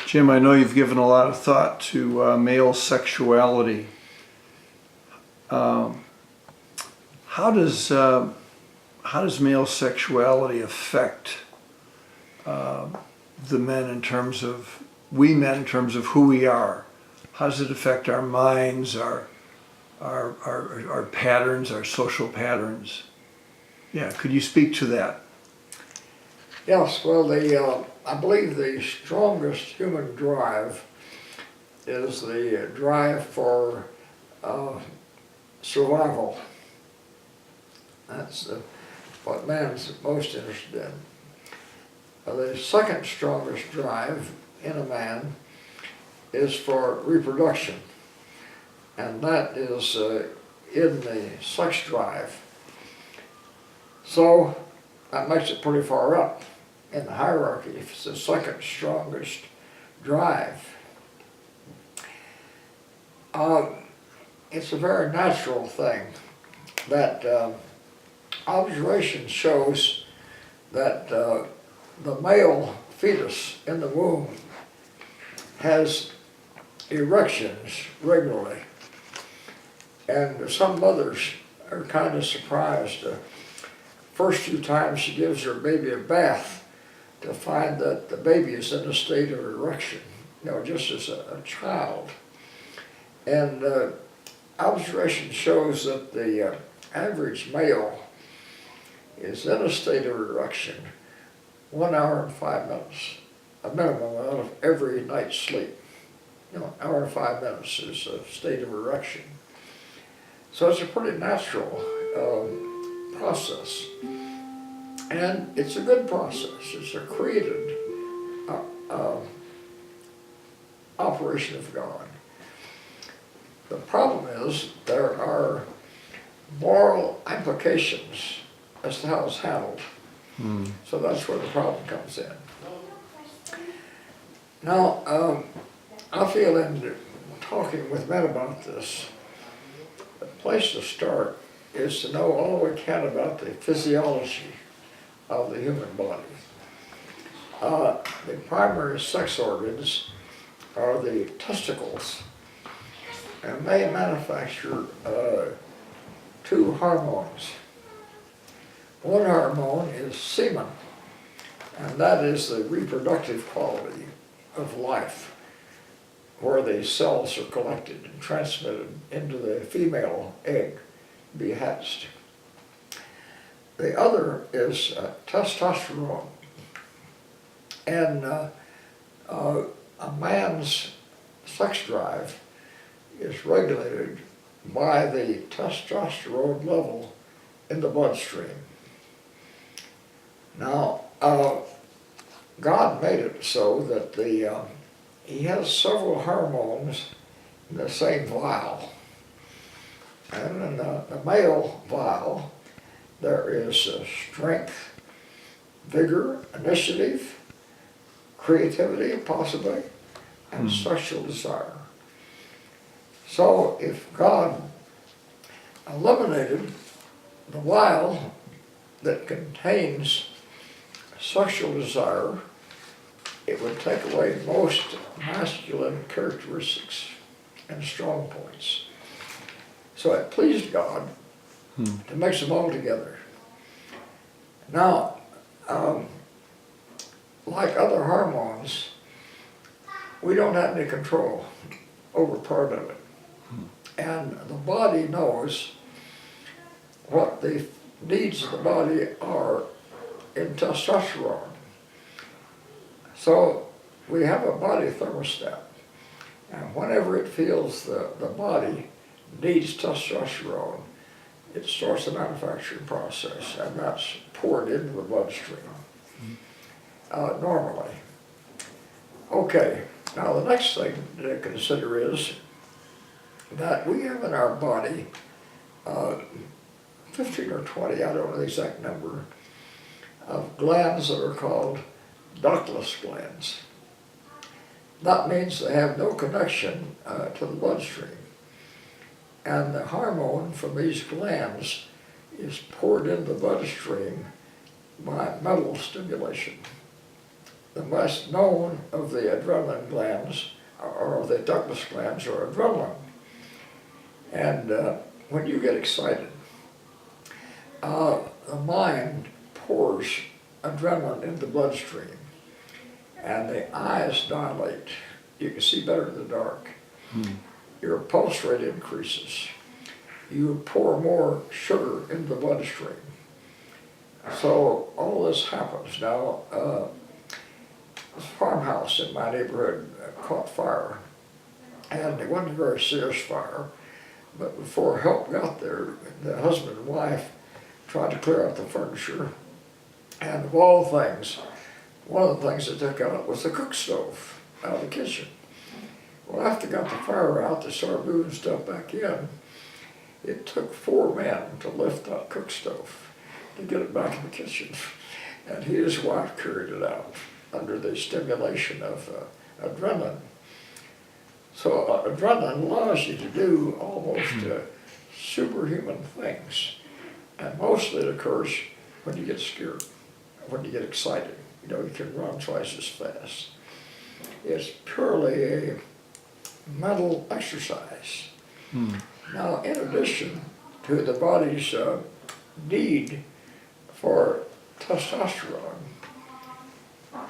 Jim, I know you've given a lot of thought to male sexuality. How does male sexuality affect the men in terms of men in terms of who we are? How does it affect our minds, our patterns, our social patterns? Yeah, could you speak to that? Yes, well, I believe the strongest human drive is the drive for survival. That's what man's most interested in. The second strongest drive in a man is for reproduction, and that is in the sex drive. So that makes it pretty far up in the hierarchy. It's the second strongest drive. It's a very natural thing that observation shows that the male fetus in the womb has erections regularly, and some mothers are kind of surprised. First few times she gives her baby a bath to find that the baby is in a state of erection, just as a child. And observation shows that the average male is in a state of erection 1 hour and 5 minutes, a minimum out of every night's sleep. 1 hour and 5 minutes is a state of erection. So it's a pretty natural process. And it's a good process. It's a created operation of God. The problem is there are moral implications as to how it's handled. So that's where the problem comes in. Now, I feel in talking with men about this, the place to start is to know all we can about the physiology of the human body. The primary sex organs are the testicles, and they manufacture 2 hormones. One hormone is semen, and that is the reproductive quality of life, where the cells are collected and transmitted into the female egg to be hatched. The other is testosterone, and a man's sex drive is regulated by the testosterone level in the bloodstream. Now, God made it so that he has several hormones in the same vial. And in the male vial, there is strength, vigor, initiative, creativity, possibly, and sexual desire. So if God eliminated the vial that contains sexual desire, it would take away most masculine characteristics and strong points. So it pleased God to mix them all together. Now, like other hormones, we don't have any control over part of it. And the body knows what the needs of the body are in testosterone. So we have a body thermostat, and whenever it feels the body needs testosterone, it starts the manufacturing process, and that's poured into the bloodstream normally. Okay, now the next thing to consider is that we have in our body 15 or 20, I don't know the exact number, of glands that are called ductless glands. That means they have no connection to the bloodstream. And the hormone from these glands is poured into the bloodstream by mental stimulation. the most known of the adrenaline glands, or the ductless glands, are adrenaline. And when you get excited, the mind pours adrenaline into the bloodstream, and the eyes dilate. You can see better in the dark. Your pulse rate increases. You pour more sugar into the bloodstream. So all this happens. Now, this farmhouse in my neighborhood caught fire, and it wasn't a very serious fire, but before help got there, the husband and wife tried to clear out the furniture, and of all things, one of the things they took out was the cook stove out of the kitchen. Well, after they got the fire out, they started moving stuff back in. It took 4 men to lift that cook stove to get it back in the kitchen, and he and his wife carried it out under the stimulation of adrenaline. So adrenaline allows you to do almost superhuman things, and mostly it occurs when you get scared, when you get excited. You know, you can run twice as fast. It's purely a mental exercise. Now, in addition to the body's need for testosterone,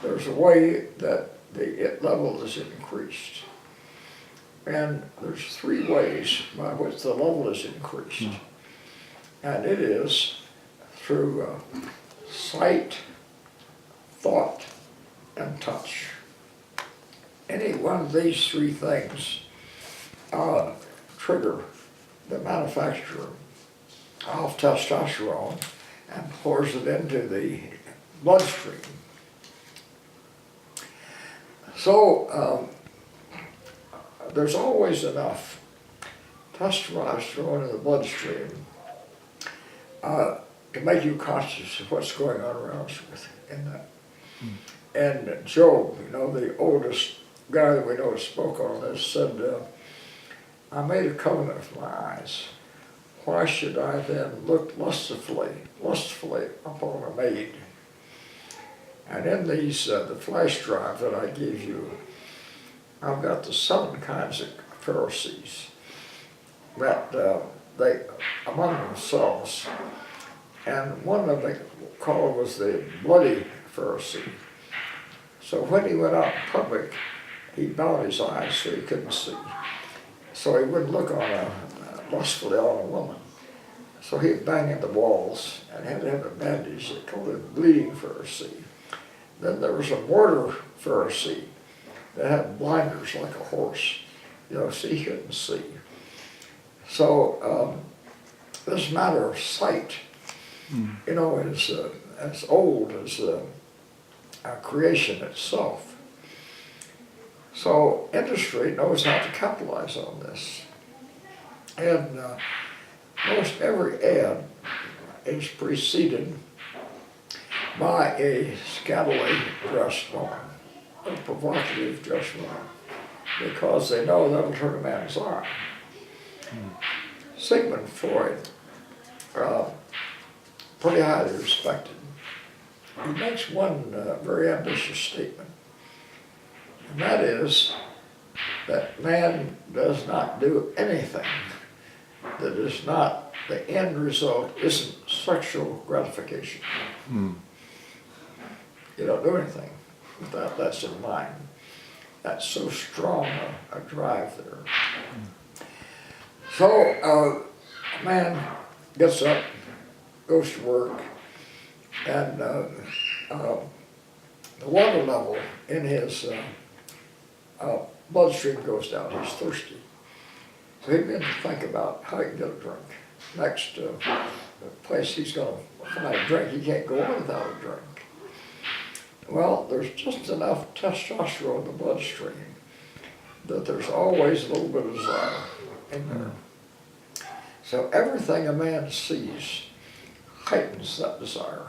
there's a way that the it level is increased. And there's 3 ways by which the level is increased. And it is through sight, thought, and touch. Any one of these 3 things trigger the manufacture of testosterone and pours it into the bloodstream. So there's always enough testosterone in the bloodstream to make you conscious of what's going on around you in that. And Job, you know, the oldest guy that we know spoke on this, said, I made a covenant with my eyes. Why should I then look lustfully upon a maid? And in these, the flash drive that I gave you, I've got the 7 kinds of Pharisees that they, among themselves, and one of them called was the bloody Pharisee. So when he went out in public, he bowed his eyes so he couldn't see. So he wouldn't look on lustfully on a woman. So he'd bang at the walls and had to have a bandage. They called it bleeding Pharisee. Then there was a mortar Pharisee that had blinders like a horse, you know, so he couldn't see. So this matter of sight, you know, is as old as creation itself. So industry knows how to capitalize on this. And most every ad is preceded by a scantily dressed woman, a provocative dressed woman, because they know that'll turn a man's eye. Sigmund Freud, pretty highly respected, he makes one very ambitious statement, and that is that man does not do anything that is not, the end result isn't sexual gratification. You don't do anything without that's in mind. That's so strong a drive there. So a man gets up, goes to work, and the water level in his bloodstream goes down. He's thirsty. So he begins to think about how he can get a drink. Next place he's going to find a drink, he can't go on without a drink. Well, there's just enough testosterone in the bloodstream that there's always a little bit of desire in there. So everything a man sees heightens that desire.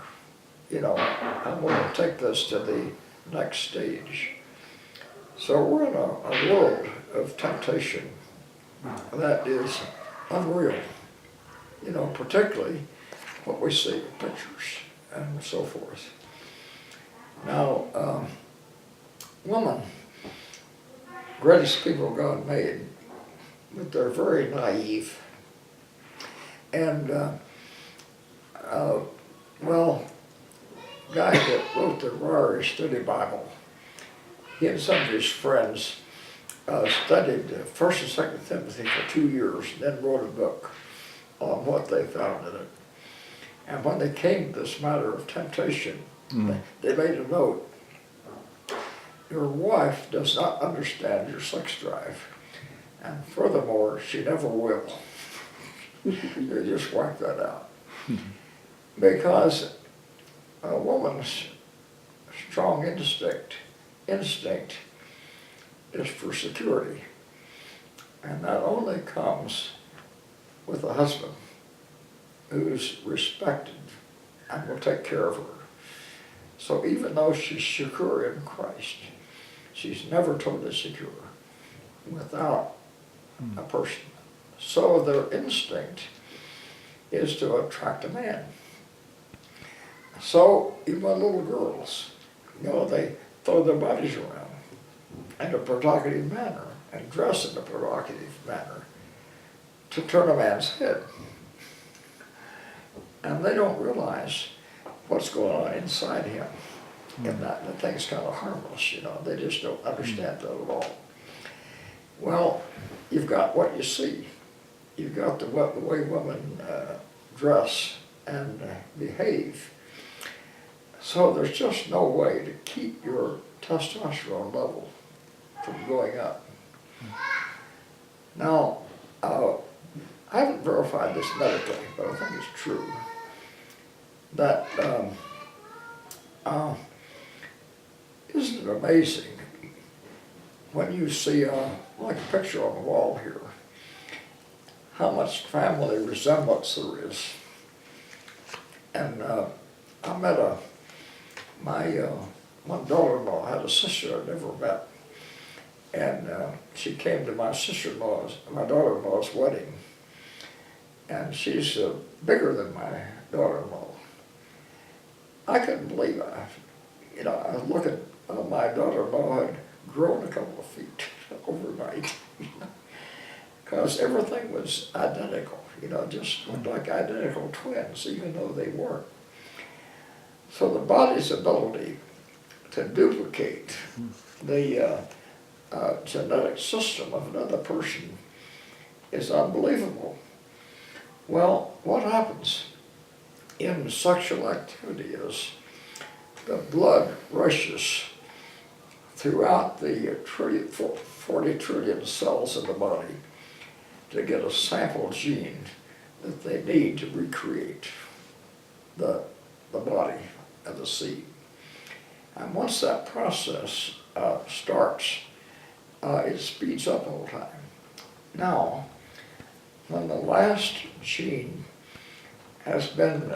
You know, I'm going to take this to the next stage. So we're in a world of temptation that is unreal. You know, particularly what we see in pictures and so forth. Now, woman, greatest people God made, but they're very naive. And, well, guy that wrote the Rari Study Bible, he and some of his friends studied 1st and 2nd Timothy for 2 years, and then wrote a book on what they found in it. And when they came to this matter of temptation, they made a note. Your wife does not understand your sex drive, and furthermore, she never will. They just wipe that out. Because a woman's strong instinct is for security. And that only comes with a husband who's respected and will take care of her. So even though she's secure in Christ, she's never totally secure without a person. So their instinct is to attract a man. So even little girls, they throw their bodies around in a provocative manner and dress in a provocative manner to turn a man's head. And they don't realize what's going on inside him. And that the thing's kind of harmless, they just don't understand that at all. Well, you've got what you see. You've got the way women dress and behave. So there's just no way to keep your testosterone level from going up. Now, I haven't verified this medically, but I think it's true, that isn't it amazing when you see, like a picture on the wall here, how much family resemblance there is. And I met my daughter-in-law had a sister I'd never met. And she came to my daughter-in-law's wedding. And she's bigger than my daughter-in-law. I couldn't believe it. I was looking, my daughter-in-law had grown a couple of feet overnight. Because everything was identical, just looked like identical twins, even though they weren't. So the body's ability to duplicate the genetic system of another person is unbelievable. Well, what happens in sexual activity is the blood rushes throughout the 40 trillion cells in the body to get a sample gene that they need to recreate the body of the seed. And once that process starts, it speeds up all the time. Now, when the last gene has been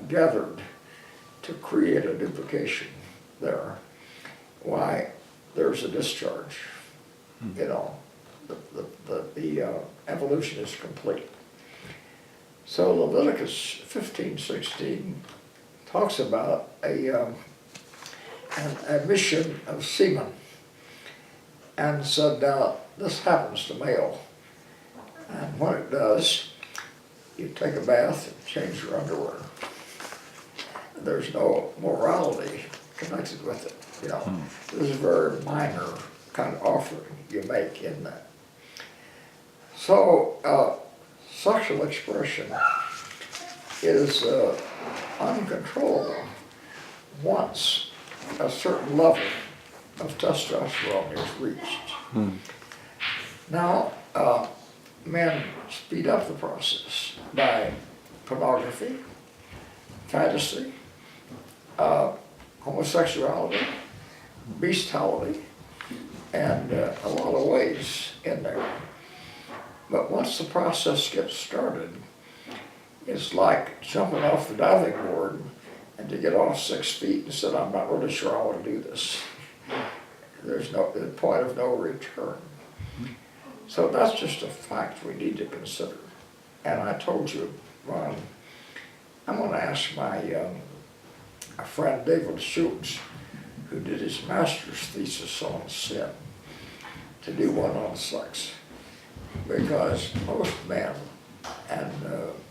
gathered to create a duplication there, why, there's a discharge. The evolution is complete. So Leviticus 15:16 talks about an emission of semen, and said, now this happens to male, and when it does, you take a bath and change your underwear. There's no morality connected with it. This is a very minor kind of offering you make in that. So sexual expression is uncontrollable once a certain level of testosterone is reached. Now, men speed up the process by pornography, fantasy, homosexuality, bestiality, and a lot of ways in there. But once the process gets started, it's like jumping off the diving board and to get off 6 feet and said, I'm not really sure I want to do this. There's the point of no return. So that's just a fact we need to consider. And I told you, Ron, I'm going to ask my friend David Schultz who did his master's thesis on sin to do one on sex, because most men and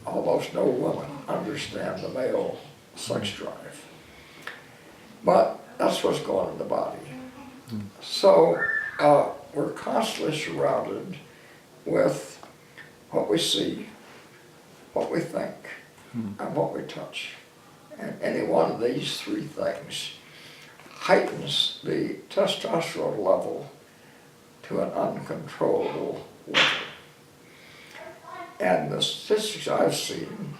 almost no women understand the male sex drive. But that's what's going on in the body. So we're constantly surrounded with what we see, what we think, and what we touch. And any one of these three things heightens the testosterone level to an uncontrollable level. And the statistics I've seen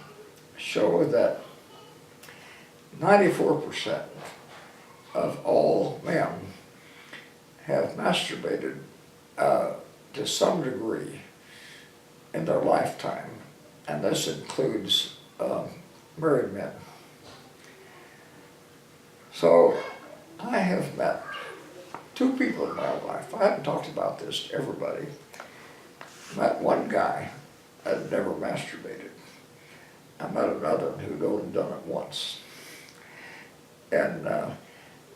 show that 94% of all men have masturbated to some degree in their lifetime, and this includes married men. So I have met two people in my life. I haven't talked about this to everybody. Met one guy that had never masturbated. I met another who'd only done it once. And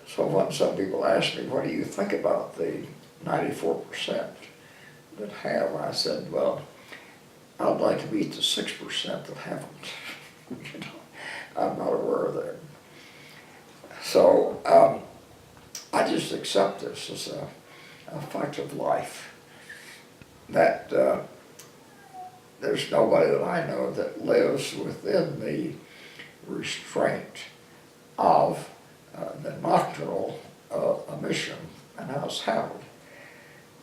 so when some people ask me, what do you think about the 94% that have? I said, well, I'd like to beat the 6% that haven't. You know, I'm not aware of that. So I just accept this as a fact of life, that there's nobody that I know that lives within the restraint of the nocturnal emission and how it's handled.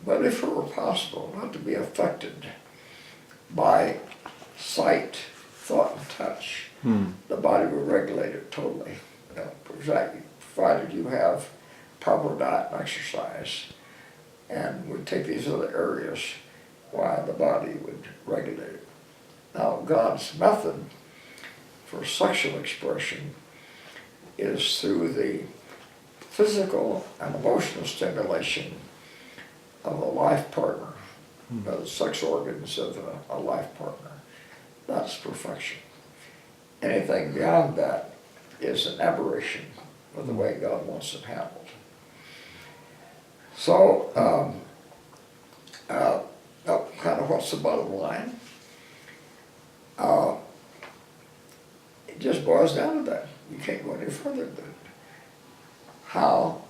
But if it were possible not to be affected by sight, thought, and touch, the body would regulate it totally. Provided you have proper diet and exercise, and would take these other areas, why the body would regulate it. Now, God's method for sexual expression is through the physical and emotional stimulation of a life partner, the sex organs of a life partner. That's perfection. Anything beyond that is an aberration of the way God wants it handled. So, kind of what's the bottom line? It just boils down to that. You can't go any further than it. How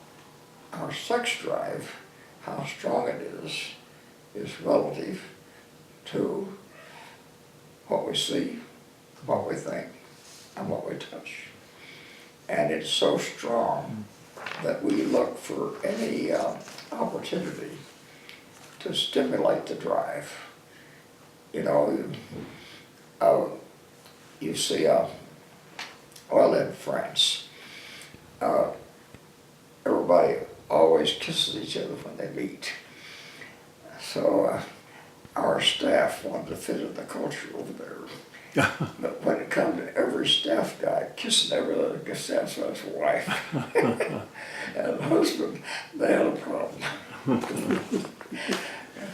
our sex drive, how strong it is relative to what we see, what we think, and what we touch. And it's so strong that we look for any opportunity to stimulate the drive. You know, you see, well, in France, everybody always kisses each other when they meet. So our staff wanted to fit in the culture over there. But when it comes to every staff guy kissing every other staff guy's wife and husband, they had a problem.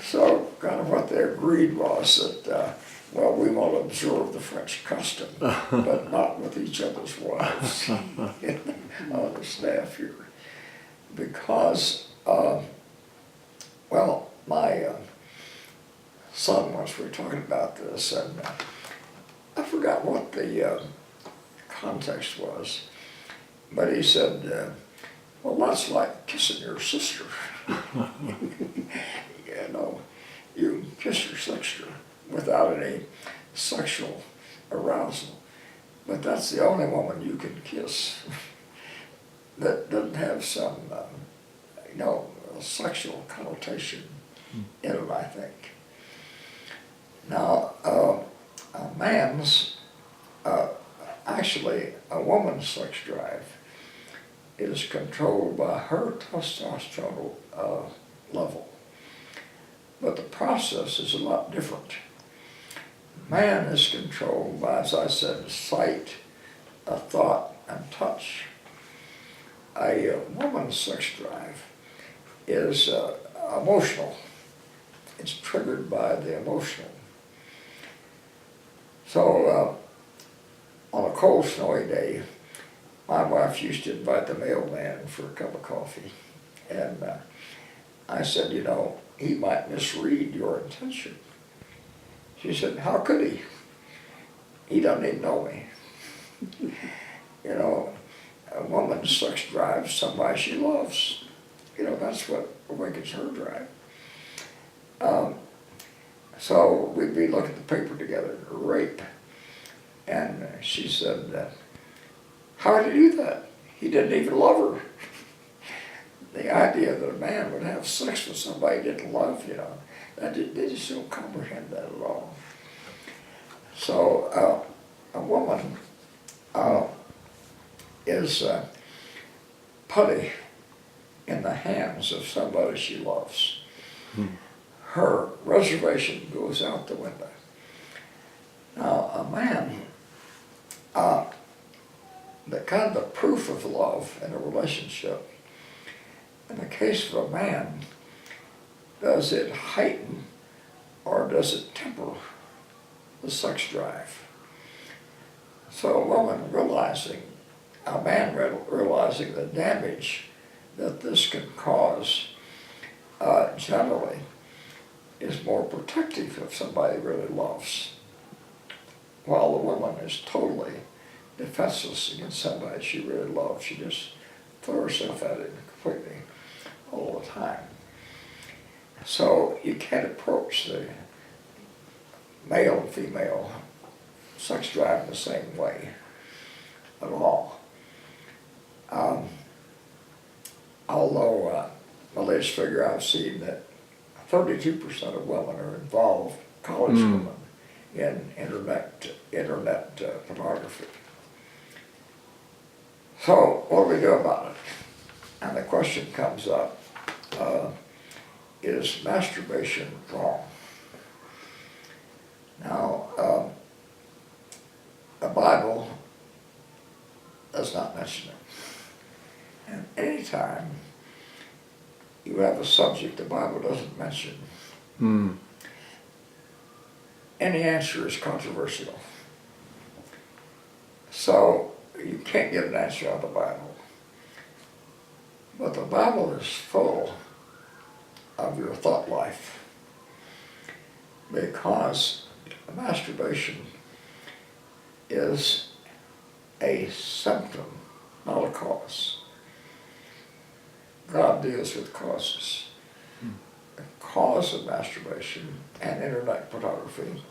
So kind of what they agreed was that, well, we want to observe the French custom, but not with each other's wives on the staff here. Because, well, my son, once we were talking about this, and I forgot what the context was, but he said, well, that's like kissing your sister. You know, you kiss your sister without any sexual arousal, but that's the only woman you can kiss that doesn't have some, sexual connotation in it, I think. Now, a man's, actually, a woman's sex drive is controlled by her testosterone level. But the process is a lot different. Man is controlled by, as I said, sight, thought, and touch. A woman's sex drive is emotional. It's triggered by the emotional. So on a cold, snowy day, my wife used to invite the mailman for a cup of coffee. And I said, you know, he might misread your intention. She said, how could he? He doesn't even know me. You know, a woman's sex drives somebody she loves. You know, that's what awakens her drive. So we'd be looking at the paper together, rape. And she said, how did he do that? He didn't even love her. The idea that a man would have sex with somebody he didn't love, you know, they just don't comprehend that at all. So a woman is putty in the hands of somebody she loves. Her reservation goes out the window. Now, a man, the kind of the proof of love in a relationship, in the case of a man, does it heighten or does it temper the sex drive? So a woman realizing, a man realizing the damage that this can cause generally is more protective of somebody really loves, while the woman is totally defenseless against somebody she really loves. She just throws herself at it completely all the time. So you can't approach the male and female sex drive in the same way at all. Although the latest figure I've seen that 32% of women are involved, college women, in internet pornography. So what do we do about it? And the question comes up, is masturbation wrong? Now, the Bible does not mention it. And anytime you have a subject the Bible doesn't mention, any answer is controversial. So you can't get an answer out of the Bible. But the Bible is full of your thought life, because masturbation is a symptom, not a cause. God deals with causes. The cause of masturbation and internet pornography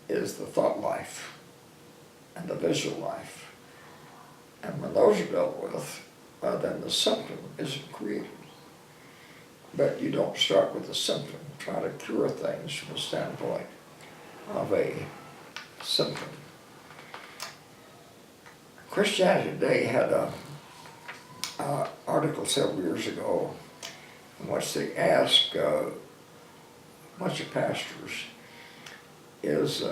is the thought life and the visual life. And when those are dealt with, then the symptom isn't created. But you don't start with the symptom. Try to cure things from the standpoint of a symptom. Christianity Today had an article several years ago in which they asked a bunch of pastors, is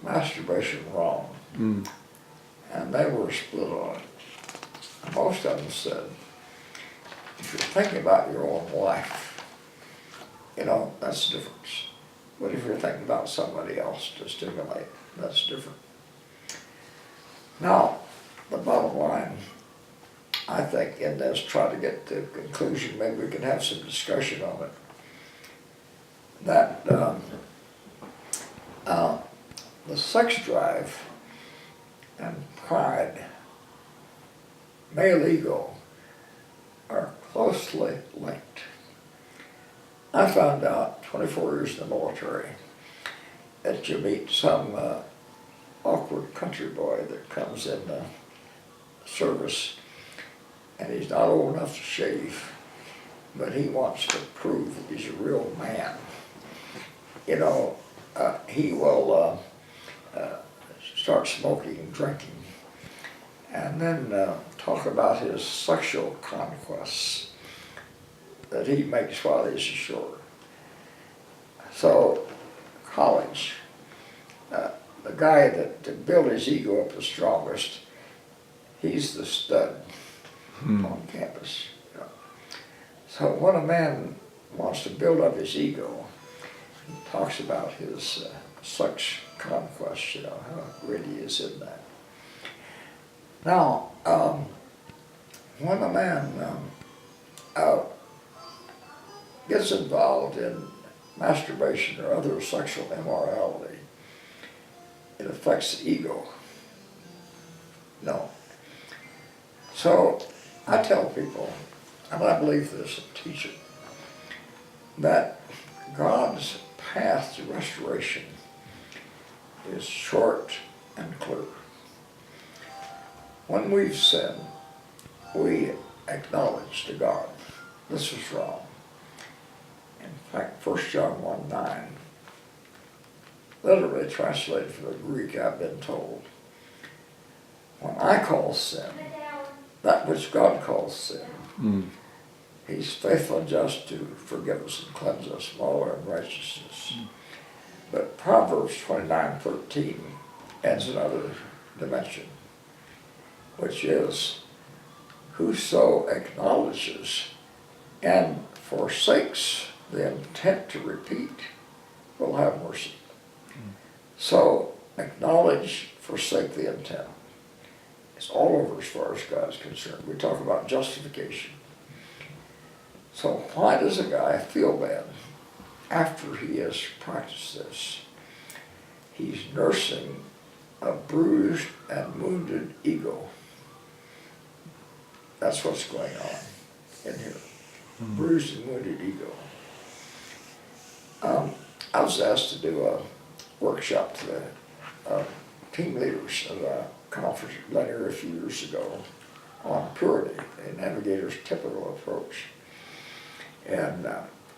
masturbation wrong? And they were split on it. Most of them said, if you're thinking about your own life, you know, that's the difference. But if you're thinking about somebody else to stimulate, that's different. Now, the bottom line, I think in this, try to get to a conclusion, maybe we can have some discussion on it, that the sex drive and pride, male ego, are closely linked. I found out 24 years in the military that you meet some awkward country boy that comes in the service, and he's not old enough to shave, but he wants to prove that he's a real man. You know, he will start smoking and drinking, and then talk about his sexual conquests that he makes while he's ashore. So, college, the guy that built his ego up the strongest, he's the stud on campus. You know. So when a man wants to build up his ego, he talks about his sex conquest, you know, how great he is in that. Now, when a man gets involved in masturbation or other sexual immorality, it affects the ego. No. So I tell people, and I believe this and teach it, that God's path to restoration is short and clear. When we've sinned, we acknowledge to God, this is wrong. In fact, 1 John 1:9, literally translated from the Greek, I've been told, when I call sin, that which God calls sin, He's faithful and just to forgive us and cleanse us from all unrighteousness. But Proverbs 29:13 adds another dimension, which is, whoso acknowledges and forsakes the intent to repeat will have mercy. So acknowledge, forsake the intent. It's all over as far as God's concerned. We talk about justification. So why does a guy feel bad after he has practiced this? He's nursing a bruised and wounded ego. That's what's going on in here. Bruised and wounded ego. I was asked to do a workshop to the team leaders at a conference at Linear a few years ago on purity, a Navigators' typical approach. And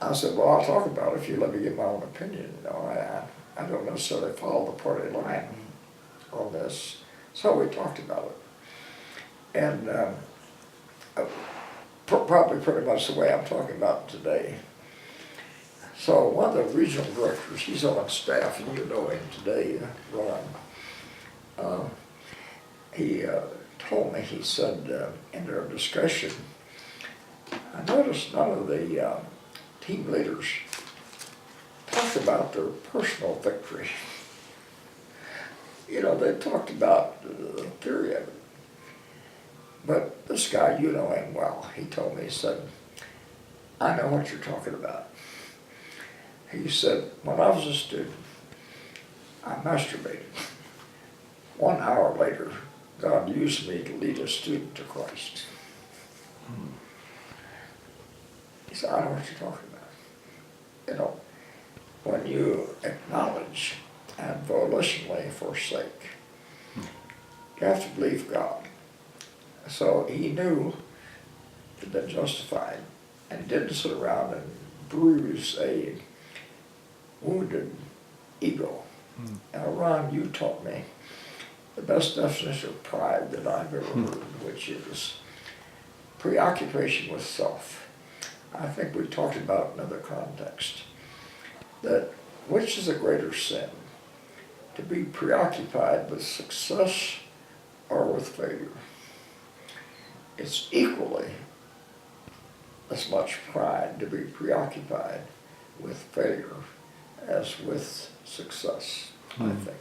I said, well, I'll talk about it if you let me give my own opinion. You know, I don't necessarily follow the party line on this. So we talked about it. And probably pretty much the way I'm talking about it today. So one of the regional directors, he's on staff, and you know him today, Ron. He told me, he said in our discussion, I noticed none of the team leaders talked about their personal victory. You know, they talked about the theory of it. But this guy, you know him well, he told me, he said, I know what you're talking about. He said, when I was a student, I masturbated. 1 hour later, God used me to lead a student to Christ. He said, I know what you're talking about. You know, when you acknowledge and volitionally forsake, you have to believe God. So he knew he'd been justified and didn't sit around and bruise a wounded ego. Now, Ron, you taught me the best definition of pride that I've ever heard, which is preoccupation with self. I think we talked about in another context that which is a greater sin? To be preoccupied with success or with failure? It's equally as much pride to be preoccupied with failure as with success, I think.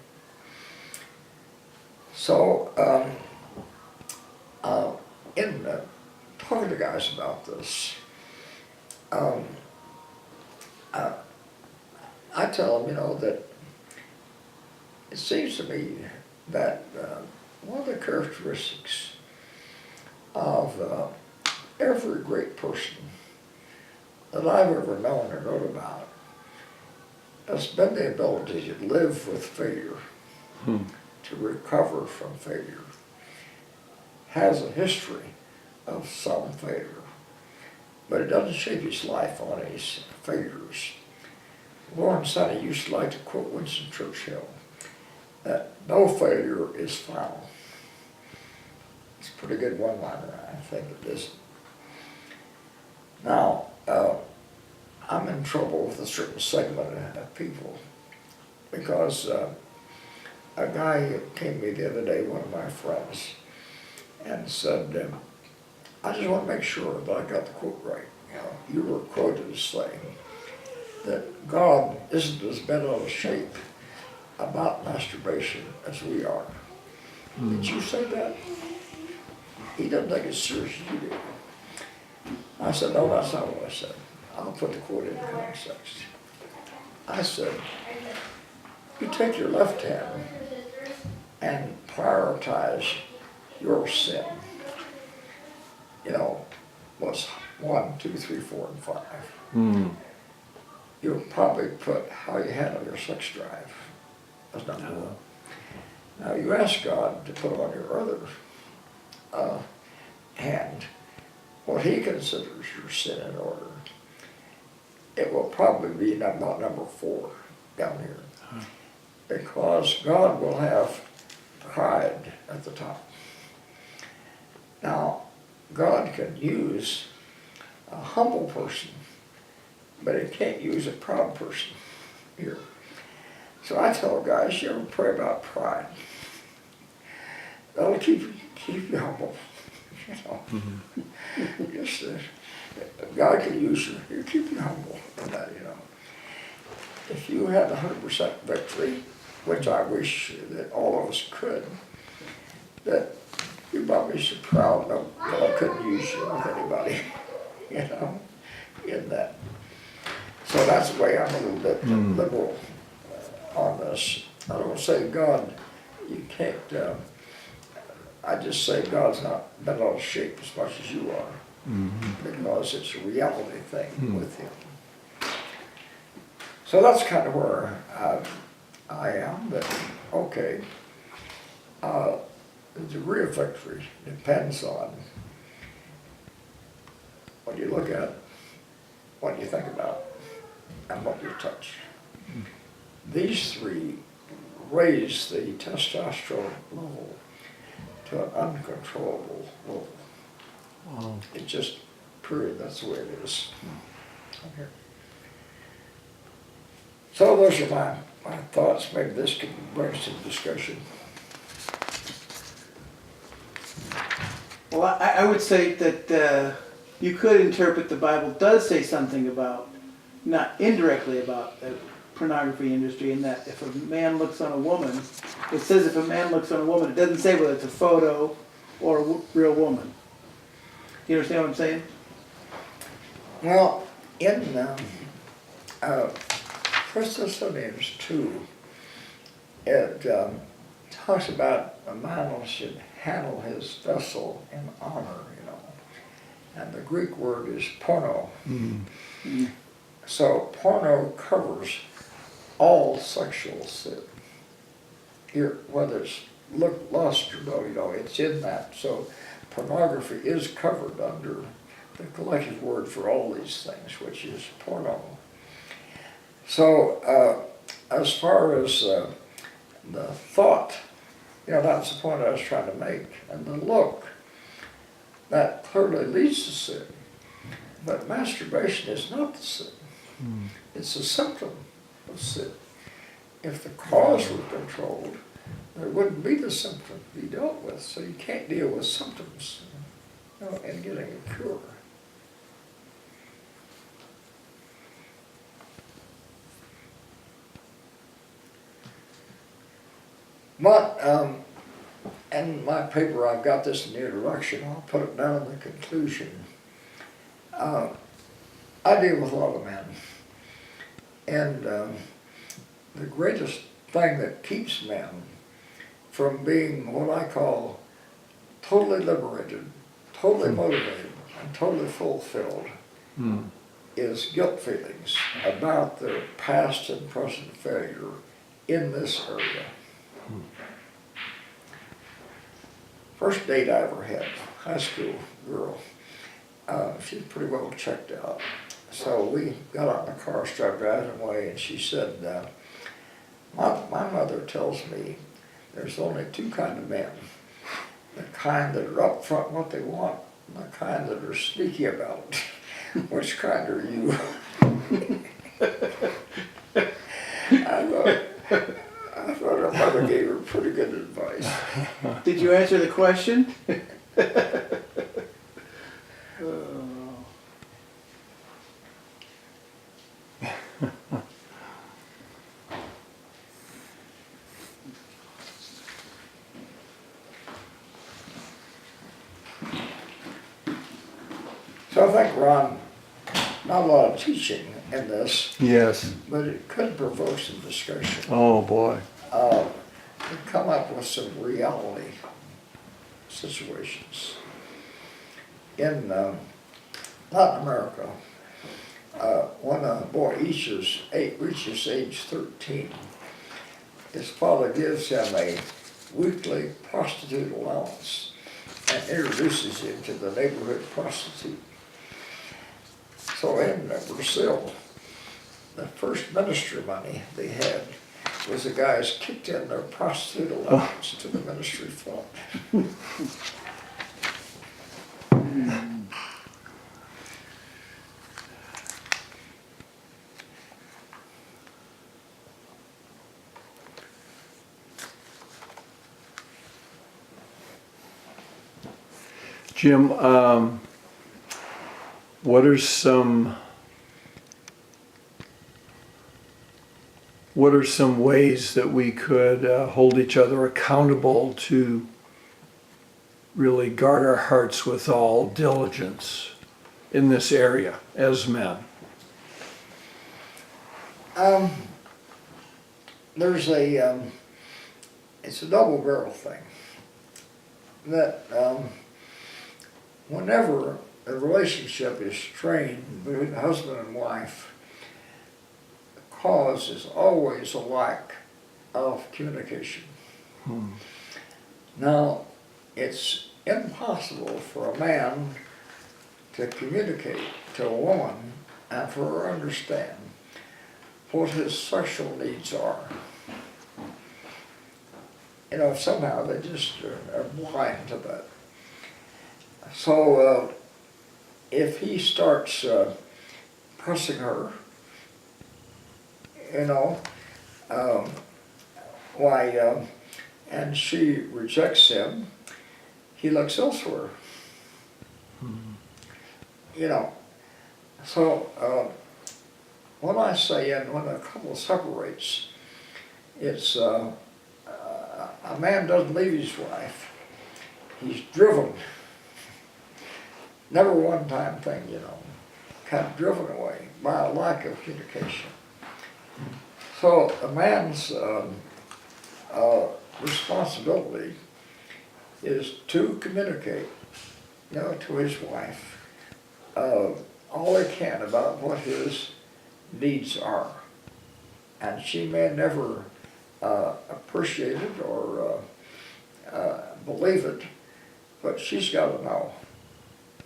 So, in talking to guys about this, I tell them, you know, that it seems to me that one of the characteristics of every great person that I've ever known or known about has been the ability to live with failure, to recover from failure, has a history of some failure, but it doesn't shape his life on his failures. Lawrence Sonny used to like to quote Winston Churchill, that no failure is final. It's a pretty good one-liner, I think it is. Now, I'm in trouble with a certain segment of people because a guy came to me the other day, one of my friends, and said, I just want to make sure that I got the quote right. You know, you were quoted as saying that God isn't as bent out of shape about masturbation as we are. Did you say that? he doesn't take it as serious as you do. I said, no, that's not what I said. I'll put the quote in context. I said, you take your left hand and prioritize your sin. You know, what's 1, 2, 3, 4, and 5. You'll probably put how you handle your sex drive. That's not good. Now you ask God to put on your other hand what he considers your sin in order. It will probably be about number 4 down here. Because God will have pride at the top. Now, God can use a humble person, but he can't use a proud person here. So I tell guys, you ever pray about pride? That'll keep you humble. You know, just God can use you keep you humble in that, you know. If you had 100% victory, which I wish that all of us could, that you'd probably be so proud that I couldn't use you with anybody, you know, in that. So that's the way I'm a little bit liberal on this. I don't say God, you can't, I just say God's not been out of shape as much as you are, because it's a reality thing with him. So that's kind of where I am, but okay. The degree of victory depends on what you look at, what you think about, and what you touch. These 3 raise the testosterone level to an uncontrollable level. Wow. It just, period, that's the way it is. Okay. So those are my thoughts. Maybe this could bring some discussion. Well, I would say that you could interpret the Bible does say something about, not indirectly about the pornography industry, in that if a man looks on a woman, it says if a man looks on a woman, it doesn't say whether it's a photo or a real woman. You understand what I'm saying? Well, in 1 Thessalonians 2, it talks about a man should handle his vessel in honor, you know. And the Greek word is porno. So porno covers all sexual sin. Here, whether it's lust or no, you know, it's in that. So pornography is covered under the collective word for all these things, which is porno. So as far as the thought, you know, that's the point I was trying to make, and the look, that clearly leads to sin. But masturbation is not the sin. It's a symptom of sin. If the cause were controlled, there wouldn't be the symptom to be dealt with. So you can't deal with symptoms, you know, in getting a cure. But in my paper, I've got this in the introduction. I'll put it down in the conclusion. I deal with a lot of men. And the greatest thing that keeps men from being what I call totally liberated, totally motivated, and totally fulfilled is guilt feelings about their past and present failure in this area. First date I ever had, high school girl, she's pretty well checked out. So we got out in the car, started driving away, and she said, my mother tells me there's only 2 kinds of men. The kind that are up front what they want, and the kind that are sneaky about it. Which kind are you? I thought her mother gave her pretty good advice. Did you answer the question? So I think, Ron, not a lot of teaching in this, Yes. but it could provoke some discussion. Oh, boy. And come up with some reality situations. In Latin America, when a boy reaches age 13, his father gives him a weekly prostitute allowance and introduces him to the neighborhood prostitute. So in Brazil, the first ministry money they had was the guys kicked in their prostitute allowance to the ministry fund. Jim, what are some ways that we could hold each other accountable to really guard our hearts with all diligence in this area as men? There's it's a double barrel thing. That whenever a relationship is strained between husband and wife, the cause is always a lack of communication. Now, it's impossible for a man to communicate to a woman and for her to understand what his sexual needs are. You know, somehow they just are blind to that. So if he starts pressing her, you know, and she rejects him, he looks elsewhere. You know, so when I say, and when a couple separates, it's a man doesn't leave his wife. He's driven. Never one-time thing, you know, kind of driven away by a lack of communication. So a man's responsibility is to communicate, you know, to his wife all he can about what his needs are. And she may never appreciate it or believe it, but she's got to know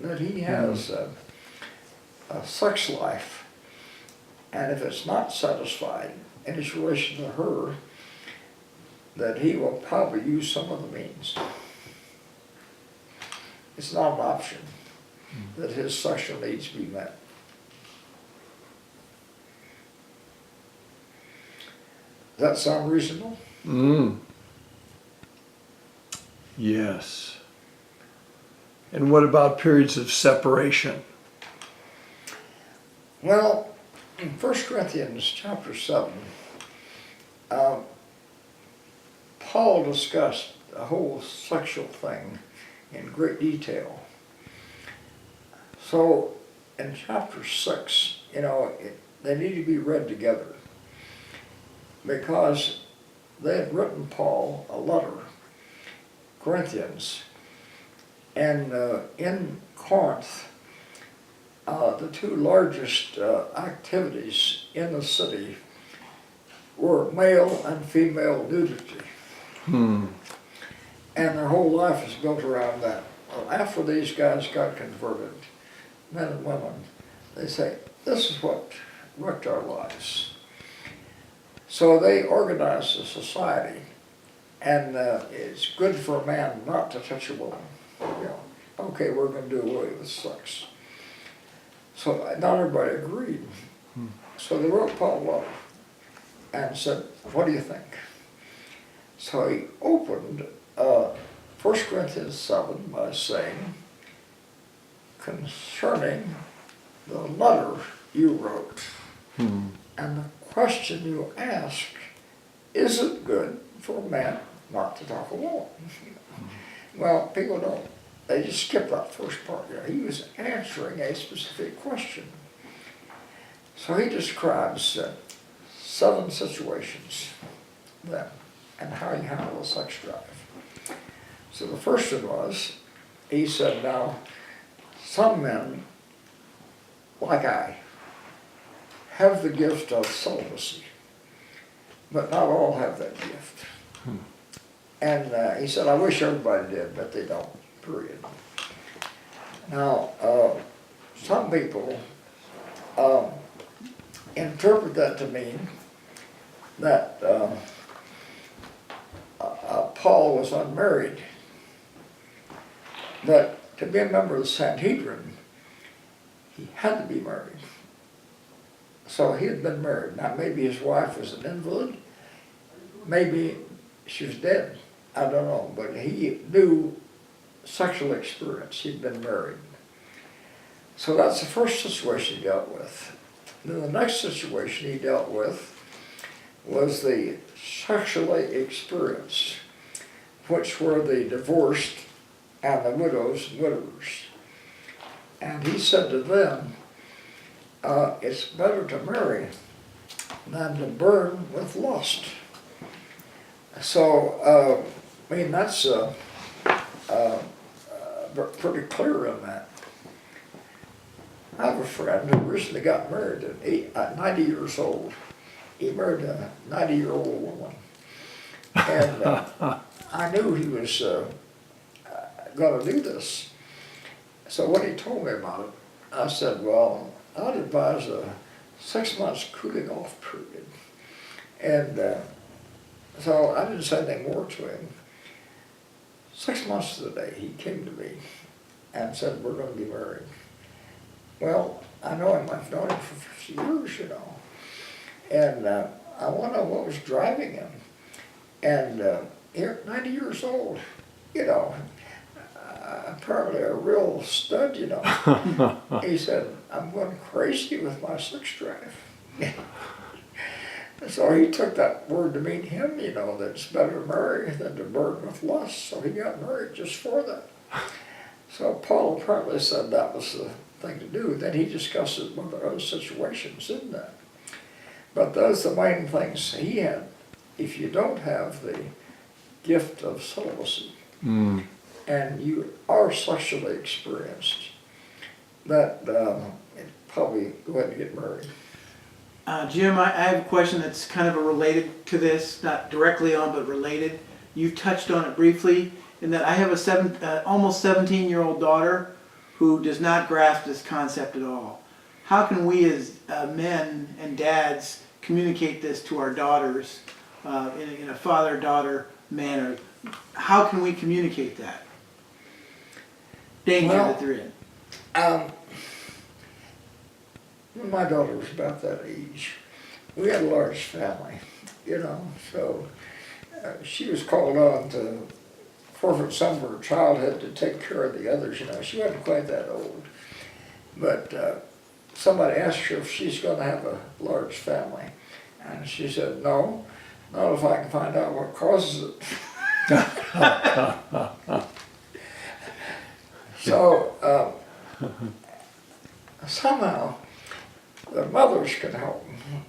that he has a sex life, and if it's not satisfied in his relation to her, that he will probably use some of the means. It's not an option that his sexual needs be met. Does that sound reasonable? Yes. And what about periods of separation? Well, in 1 Corinthians chapter 7, Paul discussed the whole sexual thing in great detail. So in chapter 6, you know, they need to be read together, because they had written Paul a letter, Corinthians, and in Corinth, the two largest activities in the city were male and female nudity. And their whole life is built around that. Well, after these guys got converted, men and women, they say, this is what wrecked our lives. So they organized a society, and it's good for a man not to touch a woman. You know, okay, we're going to do away with sex. So not everybody agreed. So they wrote Paul a letter and said, what do you think? So he opened 1 Corinthians 7 by saying, concerning the letter you wrote and the question you ask, is it good for a man not to talk a woman? Well, people don't they just skipped that first part there. He was answering a specific question. So he describes 7 situations then and how you handle a sex drive. So the first one was, he said, now, some men, like I, have the gift of celibacy, but not all have that gift. And he said, I wish everybody did, but they don't, period. Now, some people interpret that to mean that Paul was unmarried. But to be a member of the Sanhedrin, he had to be married. So he had been married. Now maybe his wife was an invalid, maybe she was dead, I don't know, but he knew sexual experience, he'd been married. So that's the first situation he dealt with. Then the next situation he dealt with was the sexually experienced, which were the divorced and the widows and widowers. And he said to them, it's better to marry than to burn with lust. So, I mean, that's pretty clear in that. I have a friend who recently got married at 90 years old. He married a 90-year-old woman. And I knew he was going to do this. So when he told me about it, I said, well, I'd advise a 6 months cooling off period. And so I didn't say anything more to him. 6 months to the day, he came to me and said, we're going to be married. Well, I know him, I've known him for 50 years, you know. And I want to know what was driving him. And here, 90 years old, you know, apparently a real stud, you know. He said, I'm going crazy with my sex drive. So he took that word to mean him, you know, that it's better to marry than to burn with lust. So he got married just for that. So Paul apparently said that was the thing to do. Then he discusses other situations in that. But those are the main things he had. If you don't have the gift of celibacy, and you are sexually experienced, that probably go ahead and get married. Jim, I have a question that's kind of related to this, not directly on, but related. You touched on it briefly, in that I have a almost 17-year-old daughter who does not grasp this concept at all. How can we as men and dads communicate this to our daughters in a father-daughter manner? How can we communicate that danger that they're in? When my daughter was about that age, we had a large family, you know, so she was called on to forfeit some of her childhood to take care of the others, you know. She wasn't quite that old. But somebody asked her if she's going to have a large family. And she said, no, not if I can find out what causes it. So somehow the mothers can help them.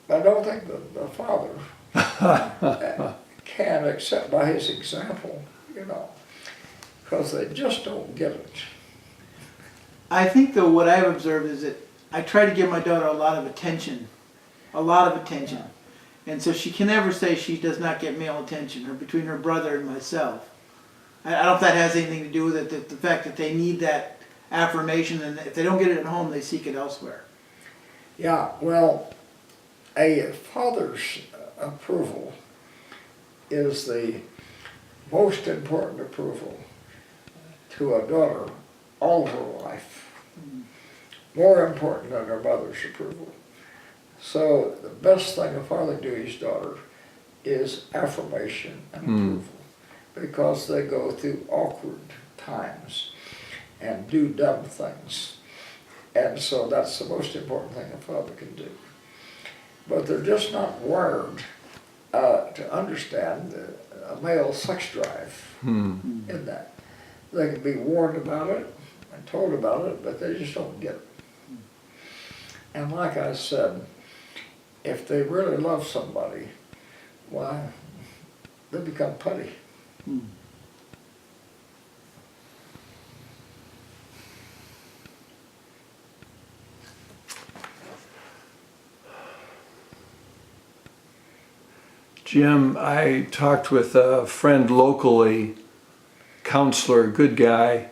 I don't think the father can, except by his example, you know, because they just don't get it. I think, though, what I've observed is that I try to give my daughter a lot of attention. And so she can never say she does not get male attention, or between her brother and myself. I don't know if that has anything to do with it, the fact that they need that affirmation, and if they don't get it at home, they seek it elsewhere. Yeah, well, a father's approval is the most important approval to a daughter all her life. More important than her mother's approval. So the best thing a father can do his daughter is affirmation and approval, because they go through awkward times and do dumb things. And so that's the most important thing a father can do. But they're just not wired to understand a male sex drive in that. They can be warned about it and told about it, but they just don't get it. And like I said, if they really love somebody, why, they become putty. Jim, I talked with a friend locally, counselor, good guy.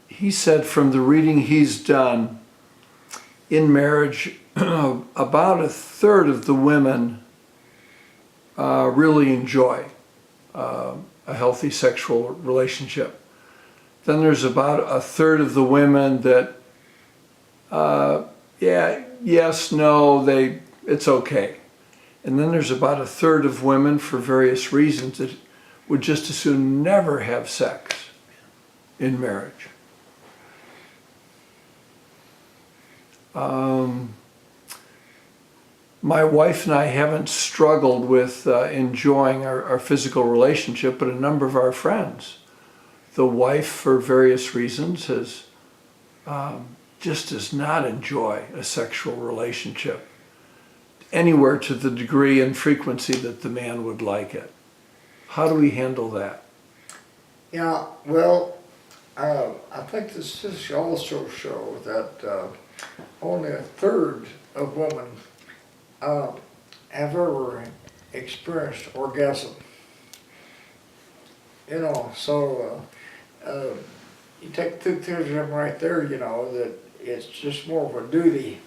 He said from the reading he's done, in marriage, about a third of the women really enjoy a healthy sexual relationship. Then there's about a third of the women that, yeah, yes, no, it's okay. And then there's about a third of women, for various reasons, that would just as soon never have sex in marriage. My wife and I haven't struggled with enjoying our physical relationship, but a number of our friends, the wife, for various reasons, has just does not enjoy a sexual relationship anywhere to the degree and frequency that the man would like it. How do we handle that? Yeah, well, I think this also shows that only a third of women have ever experienced orgasm. You know, so you take 2/3 of them right there, you know, that it's just more of a duty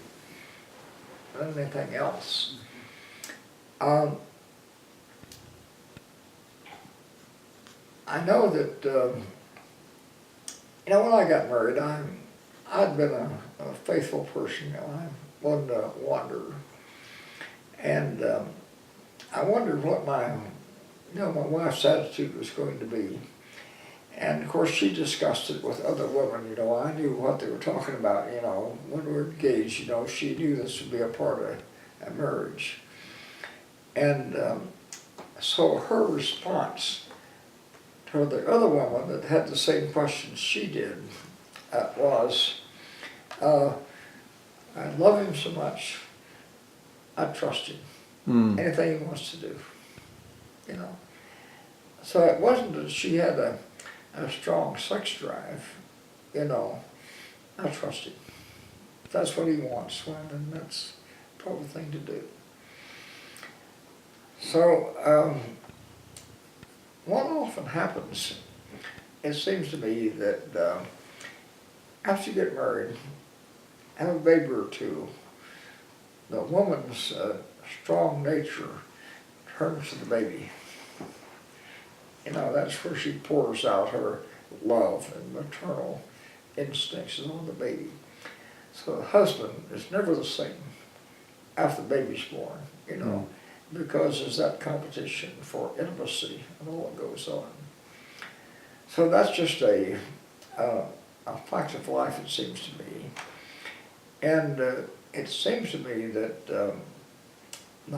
than anything else. I know that, you know, when I got married, I'd been a faithful person, you know, I wasn't a wanderer. And I wondered what my wife's attitude was going to be. And of course she discussed it with other women, you know, I knew what they were talking about, you know, when we were engaged, you know, she knew this would be a part of a marriage. And so her response to the other woman that had the same questions she did was, I love him so much, I trust him. Anything he wants to do, you know. So it wasn't that she had a strong sex drive, you know, I trust him. If that's what he wants, well, then that's the proper thing to do. So, what often happens, it seems to me that after you get married, have a baby or two, the woman's strong nature turns to the baby. You know, that's where she pours out her love and maternal instincts on the baby. So the husband is never the same after the baby's born, you know, because there's that competition for intimacy and all that goes on. So that's just a fact of life, it seems to me. And it seems to me that the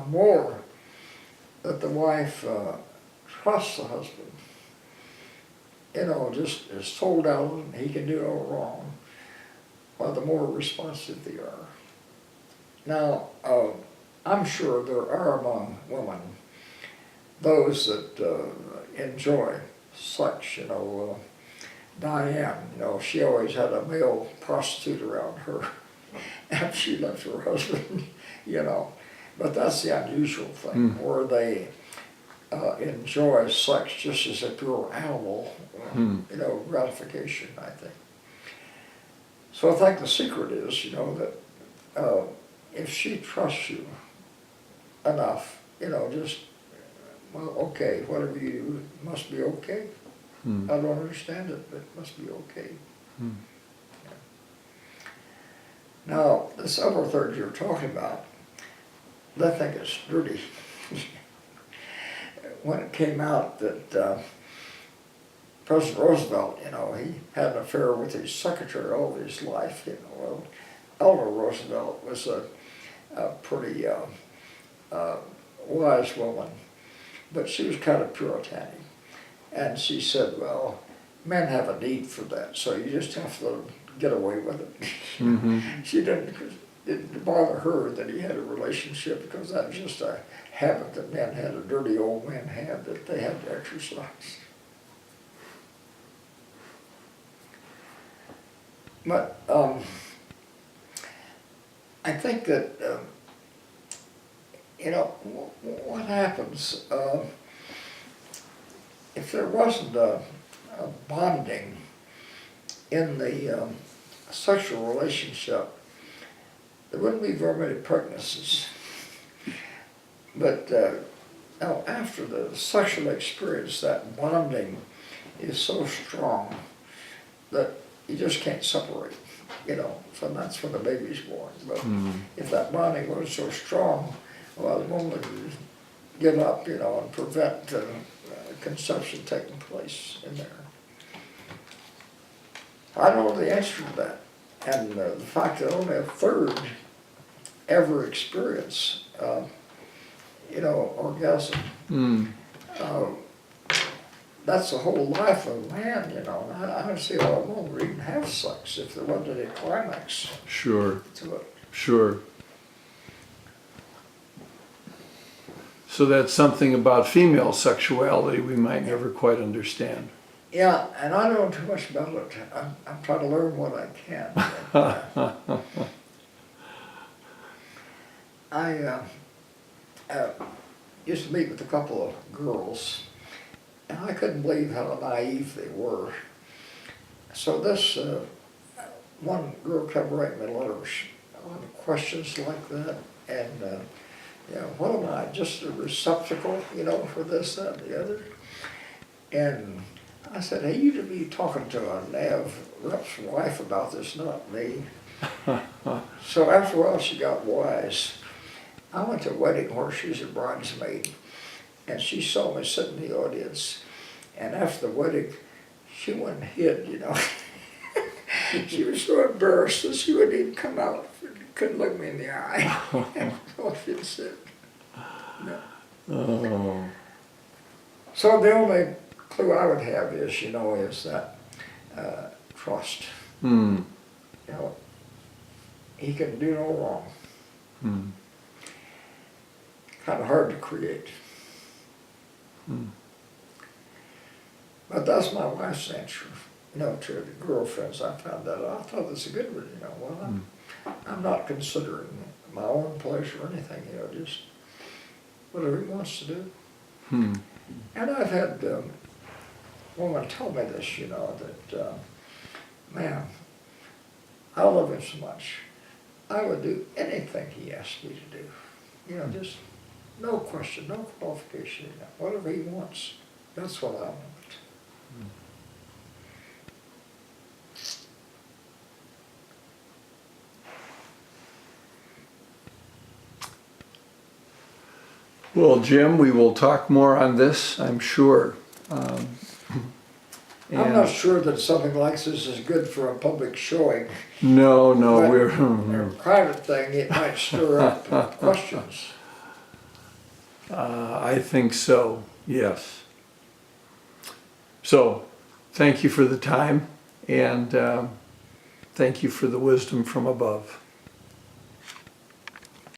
more that the wife trusts the husband, you know, just is sold out and he can do no wrong, well, the more responsive they are. Now, I'm sure there are among women those that enjoy sex, you know. Diane, you know, she always had a male prostitute around her after she left her husband, you know. But that's the unusual thing, where they enjoy sex just as a pure animal, you know, gratification, I think. So I think the secret is, you know, that if she trusts you enough, you know, just, well, okay, whatever you do must be okay. I don't understand it, but it must be okay. Yeah. Now, this other third you're talking about, they think it's dirty. When it came out that President Roosevelt, you know, he had an affair with his secretary all his life, you know. Well, Eleanor Roosevelt was a pretty wise woman, but she was kind of puritanic. And she said, well, men have a need for that, so you just have to let them get away with it. Mm-hmm. She didn't bother her that he had a relationship, because that was just a habit that men had, a dirty old man had, that they had to exercise. But I think that, you know, what happens if there wasn't a bonding in the sexual relationship, there wouldn't be very many pregnancies. But now after the sexual experience, that bonding is so strong that you just can't separate, you know, so that's when the baby's born. But if that bonding was so strong, well, the woman would give up, you know, and prevent conception taking place in there. I don't know the answer to that. And the fact that only a third ever experience, you know, orgasm, that's the whole life of a man, you know. And I don't see how a woman would even have sex if there wasn't any climax Sure, to it. sure. So that's something about female sexuality we might never quite understand. Yeah, and I don't know too much about it. I'm trying to learn what I can. I used to meet with a couple of girls, and I couldn't believe how naive they were. So this one girl kept writing me letters on questions like that, and you know, what am I, just a receptacle, you know, for this, that, and the other? And I said, hey, you should be talking to a Nav rep's wife about this, not me. So after a while, she got wise. I went to a wedding where she's a bridesmaid, and she saw me sitting in the audience, and after the wedding, she went and hid, you know. She was so embarrassed that she wouldn't even come out, couldn't look me in the eye. That's all she said. No. Oh. So the only clue I would have is, you know, is that trust. Hmm. You know, he can do no wrong. Hmm. Kind of hard to create. Hmm. But that's my wife's answer, you know, to the girlfriends. I found that out. I thought that's a good one, you know. Well, I'm not considering my own pleasure or anything, you know, just whatever he wants to do. Hmm. And I've had women tell me this, you know, that, man, I love him so much. I would do anything he asked me to do. You know, just no question, no qualification, you know, whatever he wants, that's what I want. Well, Jim, we will talk more on this, I'm sure. I'm not sure that something like this is good for a public showing. No, But we're. a private thing, it might stir up questions. I think so, yes. So, thank you for the time, and thank you for the wisdom from above.